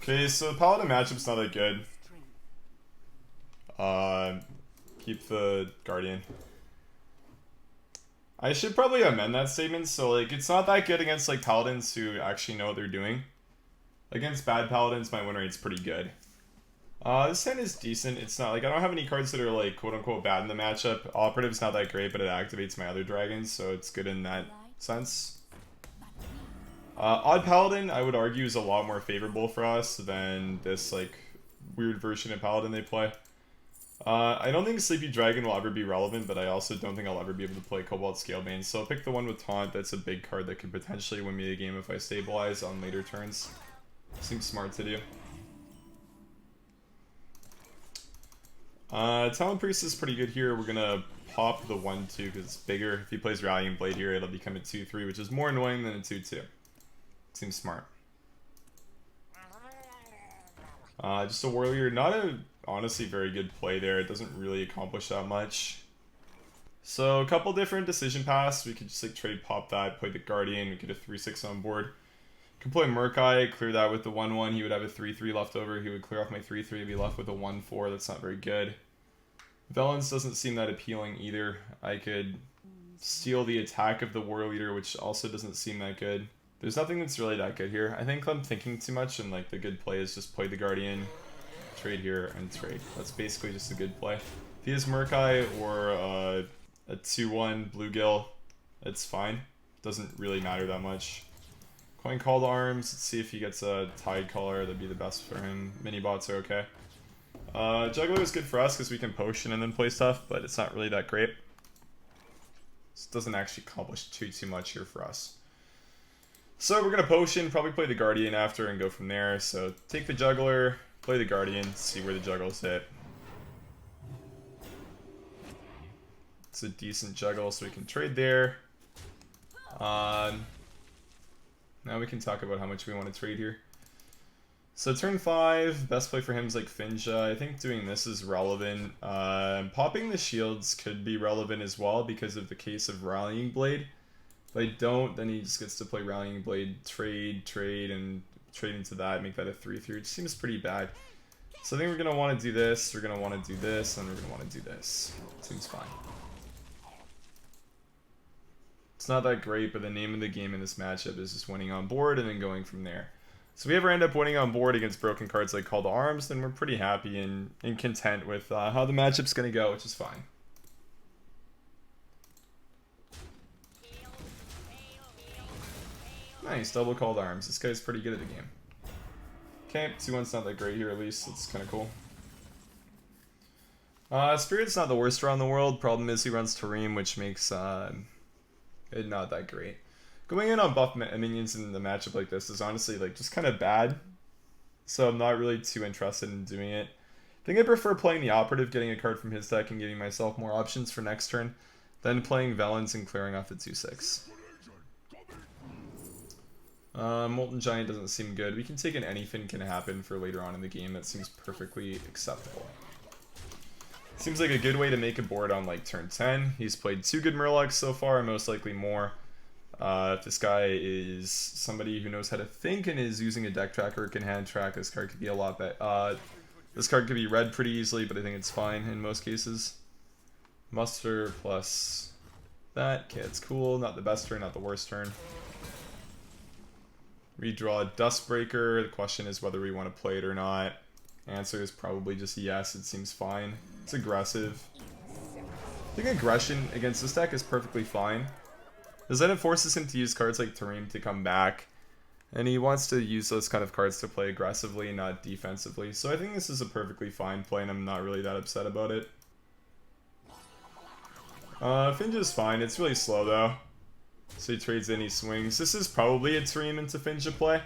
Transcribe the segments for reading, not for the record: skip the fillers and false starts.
Okay, so the Paladin matchup's not that good. Keep the Guardian. I should probably amend that statement, so like it's not that good against like Paladins who actually know what they're doing. Against bad Paladins, my win rate's pretty good. This hand is decent. It's not like I don't have any cards that are like quote unquote bad in the matchup. Operative's not that great, but it activates my other dragons, so it's good in that sense. Odd Paladin, I would argue, is a lot more favorable for us than this like weird version of Paladin they play. I don't think Sleepy Dragon will ever be relevant, but I also don't think I'll ever be able to play Cobalt Scalebane, so I'll pick the one with Taunt. That's a big card that could potentially win me the game if I stabilize on later turns. Seems smart to do. Talon Priest is pretty good here. We're gonna pop the 1-2 because it's bigger. If he plays Rallying Blade here, it'll become a 2-3, which is more annoying than a 2-2. Seems smart. Just a Warrior, not a honestly very good play there. It doesn't really accomplish that much. So a couple different decision paths. We could just like trade pop that, play the Guardian, we get a 3-6 on board. Could play Murkai, clear that with the 1-1. He would have a 3-3 left over. He would clear off my 3-3 and be left with a 1-4. That's not very good. Velens doesn't seem that appealing either. I could steal the attack of the War Leader, which also doesn't seem that good. There's nothing that's really that good here. I think I'm thinking too much, and like the good play is just play the Guardian, trade here, and trade. That's basically just a good play. If he has Murkai or a 2-1 Bluegill, it's fine. Doesn't really matter that much. Coin Call to Arms, let's see if he gets a Tide Color, that'd be the best for him. Mini bots are okay. Juggler is good for us because we can potion and then play stuff, but it's not really that great. This doesn't actually accomplish too much here for us. So we're gonna potion, probably play the Guardian after and go from there. So take the Juggler, play the Guardian, see where the Juggles hit. It's a decent juggle, so we can trade there. Now we can talk about how much we want to trade here. So turn 5, best play for him is like Finja. I think doing this is relevant. Popping the shields could be relevant as well because of the case of Rallying Blade. If I don't, then he just gets to play Rallying Blade, trade, and trade into that, make that a 3-3, which seems pretty bad. So I think we're going to want to do this, we're going to want to do this, and we're going to want to do this. Seems fine. It's not that great, but the name of the game in this matchup is just winning on board and then going from there. So if we ever end up winning on board against broken cards like Call to Arms, then we're pretty happy and content with how the matchup's going to go, which is fine. Nice, double Call to Arms. This guy's pretty good at the game. Okay, 2-1's not that great here at least. It's kind of cool. Spirit's not the worst draw in the world. Problem is he runs Tareem, which makes it not that great. Going in on buff minions in the matchup like this is honestly like just kind of bad. So I'm not really too interested in doing it. I think I prefer playing the Operative, getting a card from his deck and giving myself more options for next turn, than playing Velens and clearing off the 2-6. Molten Giant doesn't seem good. We can take an anything can happen for later on in the game. That seems perfectly acceptable. Seems like a good way to make a board on like turn 10. He's played 2 good Murlocs so far, and most likely more. If this guy is somebody who knows how to think and is using a deck tracker or can hand track, this card could be a lot better. This card could be read pretty easily, but I think it's fine in most cases. Muster plus that. Okay, it's cool. Not the best turn, not the worst turn. Redraw Dustbreaker. The question is whether we want to play it or not. Answer is probably just yes, it seems fine. It's aggressive. I think aggression against this deck is perfectly fine. Because then it forces him to use cards like Tareem to come back. And he wants to use those kind of cards to play aggressively, not defensively. So I think this is a perfectly fine play, and I'm not really that upset about it. Finja's fine. It's really slow, though. So he trades in, he swings. This is probably a Tareem into Finja play,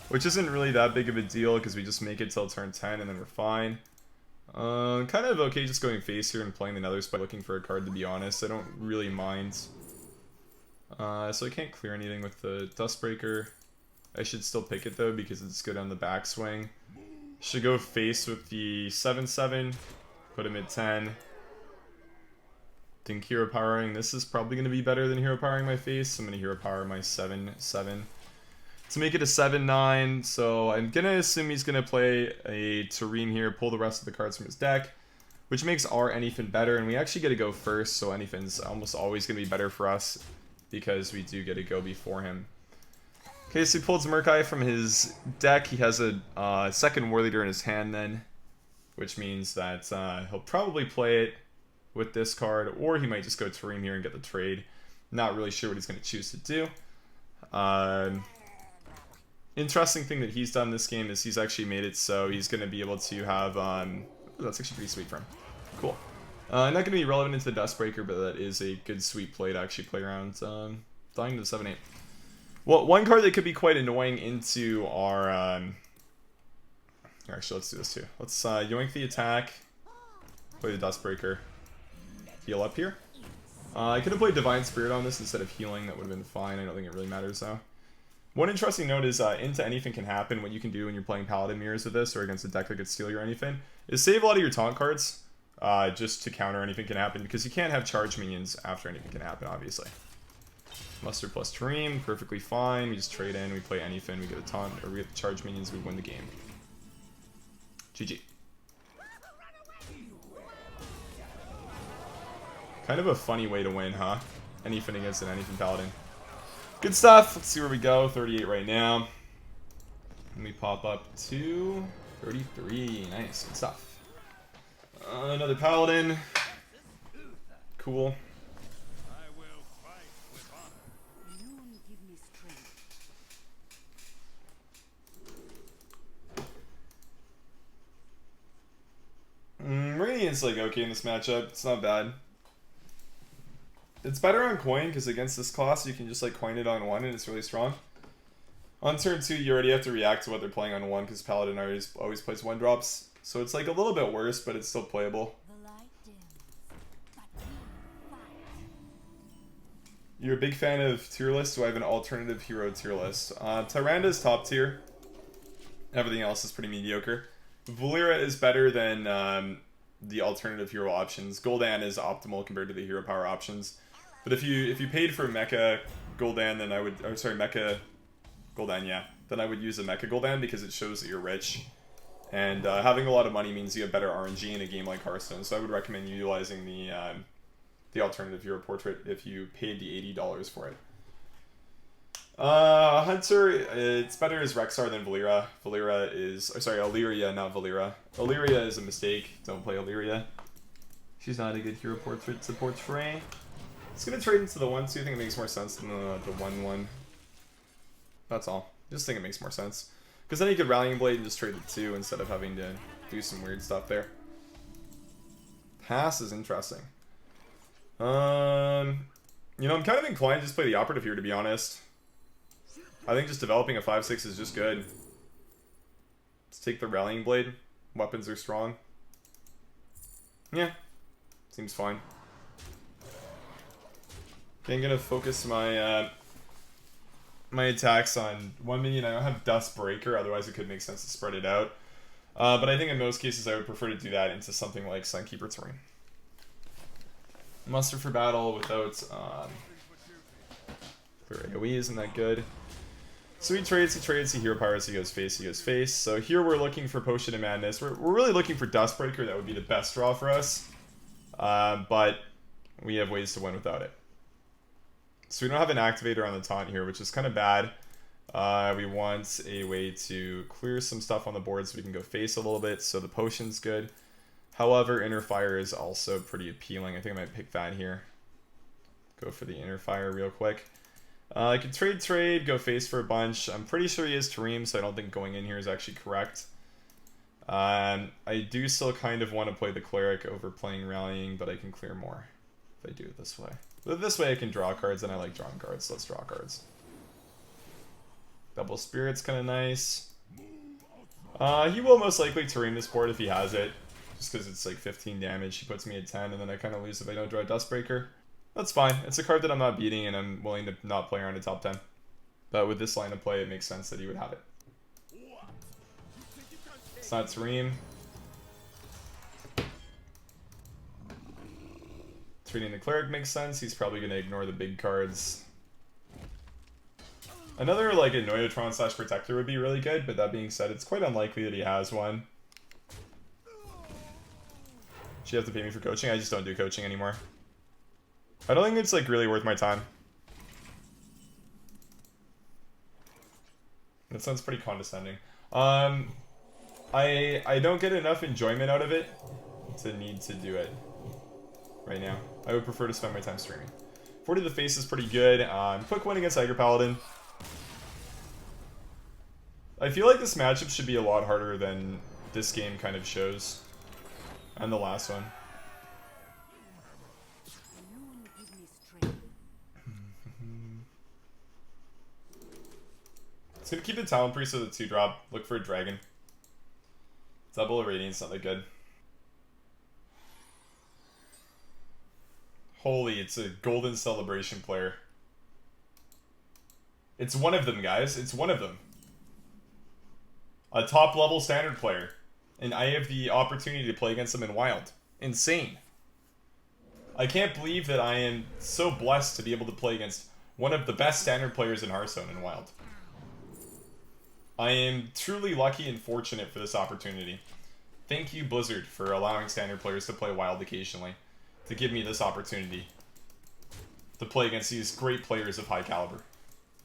which isn't really that big of a deal because we just make it till turn 10 and then we're fine. Kind of okay just going face here and playing the Nether Spike, looking for a card, to be honest. I don't really mind. So I can't clear anything with the Dustbreaker. I should still pick it though because it's good on the backswing. Should go face with the 7-7, put him at 10. Think Hero Powering this is probably going to be better than Hero Powering my face. I'm going to Hero Power my 7-7. to make it a 7-9. So I'm going to assume he's going to play a Tareem here, pull the rest of the cards from his deck, which makes our anything better. And we actually get to go first, so anything's almost always going to be better for us because we do get to go before him. Okay, so he pulled Murkai from his deck. He has a second War Leader in his hand then, which means that he'll probably play it with this card, or he might just go Tareem here and get the trade. Not really sure what he's going to choose to do. Interesting thing that he's done this game is he's actually made it so he's going to be able to have... that's actually pretty sweet for him. Cool. Not going to be relevant into the Dustbreaker, but that is a good sweet play to actually play around dying to the 7-8. Well, one card that could be quite annoying into our... Actually, let's do this too. Let's yoink the attack, play the Dustbreaker, heal up here. I could have played Divine Spirit on this instead of healing. That would have been fine. I don't think it really matters though. One interesting note is into anything can happen. What you can do when you're playing Paladin Mirrors with this or against a deck that could steal you or anything is save a lot of your taunt cards just to counter anything can happen, because you can't have charge minions after anything can happen, obviously. Mustard plus Tareem, perfectly fine. We just trade in, we play anything, we get a taunt, or we get the charge minions, we win the game. GG. Kind of a funny way to win, huh? Anything against an anything Paladin. Good stuff. Let's see where we go. 38 right now. And we pop up to 33. Nice. Good stuff. Another Paladin. Cool. Radiant's like okay in this matchup. It's not bad. It's better on coin because against this class you can just like coin it on 1 and it's really strong. On turn 2 you already have to react to what they're playing on 1 because Paladin always plays 1-drops. So it's like a little bit worse, but it's still playable. You're a big fan of tier lists, so I have an alternative hero tier list. Tyranda's top tier. Everything else is pretty mediocre. Valeera is better than the alternative hero options. Gul'dan is optimal compared to the hero power options. But if you paid for Mecha Gul'dan, then I would... Or sorry, Mecha Gul'dan, yeah. Then I would use a Mecha Gul'dan because it shows that you're rich. And having a lot of money means you have better RNG in a game like Hearthstone. So I would recommend utilizing the alternative hero portrait if you paid the $80 for it. Hunter, it's better as Rexxar than Valeera. Valeera is... Or sorry, Illyria, not Valeera. Illyria is a mistake. Don't play Illyria. She's not a good hero portrait to portray. It's going to trade into the 1-2. I think it makes more sense than the 1-1. That's all. Just think it makes more sense. Because then you could Rallying Blade and just trade the 2 instead of having to do some weird stuff there. Pass is interesting. You know, I'm kind of inclined to just play the Operative here, to be honest. I think just developing a 5-6 is just good. Let's take the Rallying Blade. Weapons are strong. Yeah. Seems fine. Okay, I'm gonna focus my my attacks on 1 minion. I don't have Dustbreaker, otherwise it could make sense to spread it out. But I think in most cases I would prefer to do that into something like Sunkeeper Terrain. Muster for battle without clear AoE isn't that good. So he trades, he hero powers, he goes face. So here we're looking for Potion of Madness. We're really looking for Dustbreaker. That would be the best draw for us. But we have ways to win without it. So we don't have an activator on the taunt here, which is kind of bad. We want a way to clear some stuff on the board so we can go face a little bit. So the potion's good. However, Inner Fire is also pretty appealing. I think I might pick that here. Go for the Inner Fire real quick. I could trade, go face for a bunch. I'm pretty sure he has Tareem, so I don't think going in here is actually correct. I do still kind of want to play the Cleric over playing Rallying, but I can clear more if I do it this way. But this way I can draw cards, and I like drawing cards, so let's draw cards. Double Spirit's kind of nice. He will most likely Tareem this board if he has it, just because it's like 15 damage. He puts me at 10, and then I kind of lose if I don't draw a Dustbreaker. That's fine. It's a card that I'm not beating, and I'm willing to not play around a top 10. But with this line of play, it makes sense that he would have it. It's not Tareem. Treating the Cleric makes sense. He's probably going to ignore the big cards. Another like Annoyotron / Protector would be really good, but that being said, it's quite unlikely that he has one. Should you have to pay me for coaching? I just don't do coaching anymore. I don't think it's like really worth my time. That sounds pretty condescending. I don't get enough enjoyment out of it to need to do it right now. I would prefer to spend my time streaming. 40 to the face is pretty good. Quick win against Tiger Paladin. I feel like this matchup should be a lot harder than this game kind of shows. And the last one. It's gonna keep the Talon Priest as a 2-drop. Look for a dragon. Double of Radiance, not that good. Holy, it's a Golden Celebration player. It's one of them, guys. It's one of them. A top level standard player. And I have the opportunity to play against them in Wild. Insane. I can't believe that I am so blessed to be able to play against one of the best standard players in Hearthstone in Wild. I am truly lucky and fortunate for this opportunity. Thank you, Blizzard, for allowing standard players to play Wild occasionally. To give me this opportunity to play against these great players of high caliber.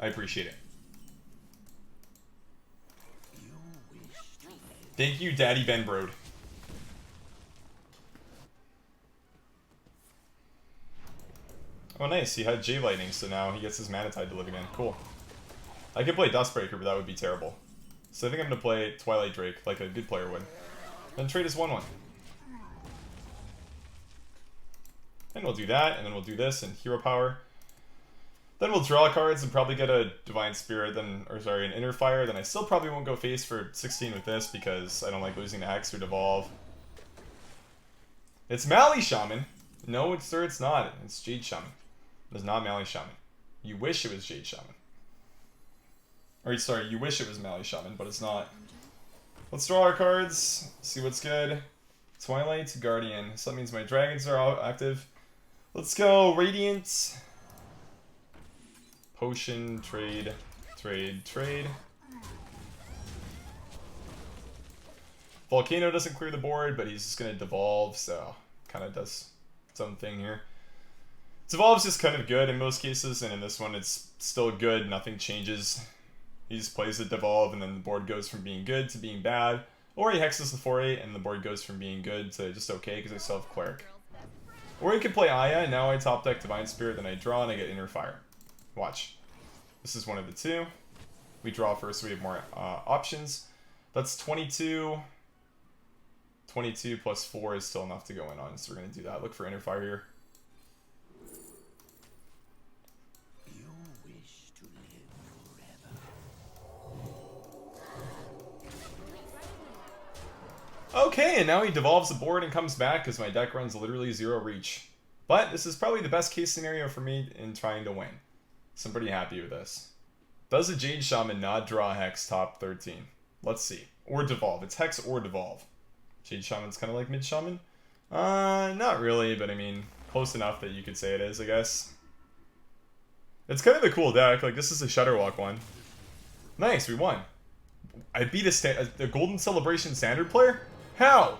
I appreciate it. Thank you, Daddy Ben Brode. Oh, nice. He had J Lightning, so now he gets his Mana Tide to live again. Cool. I could play Dustbreaker, but that would be terrible. So I think I'm going to play Twilight Drake, like a good player would. Then trade us 1/1. And we'll do that, and then we'll do this, and Hero Power. Then we'll draw cards and probably get a Divine Spirit, then, or sorry, an Inner Fire. Then I still probably won't go face for 16 with this because I don't like losing to Hex or Devolve. It's Mally Shaman. No, sir, it's not. It's Jade Shaman. It's not Mally Shaman. You wish it was Jade Shaman. Or, sorry, you wish it was Mally Shaman, but it's not. Let's draw our cards, see what's good. Twilight, Guardian. So that means my dragons are all active. Let's go, Radiant. Potion, trade, trade, trade. Volcano doesn't clear the board, but he's just going to devolve, so kind of does its own thing here. Devolve's just kind of good in most cases, and in this one it's still good, nothing changes. He just plays the devolve, and then the board goes from being good to being bad. Or he hexes the 4/8, and the board goes from being good to just okay, because I still have Cleric. Or he could play Aya, and now I top deck Divine Spirit, then I draw, and I get Inner Fire. Watch. This is one of the two. We draw first, so we have more options. That's 22. 22 plus 4 is still enough to go in on, so we're going to do that. Look for Inner Fire here. You wish to live forever. Okay, and now he devolves the board and comes back because my deck runs literally 0 reach. But this is probably the best case scenario for me in trying to win. So I'm pretty happy with this. Does a Jade Shaman not draw Hex top 13? Let's see. Or Devolve. It's Hex or Devolve. Jade Shaman's kind of like Mid Shaman? Not really, but I mean, close enough that you could say it is, I guess. It's kind of a cool deck. Like, this is a Shutterwalk one. Nice, we won. I beat a Golden Celebration standard player? How?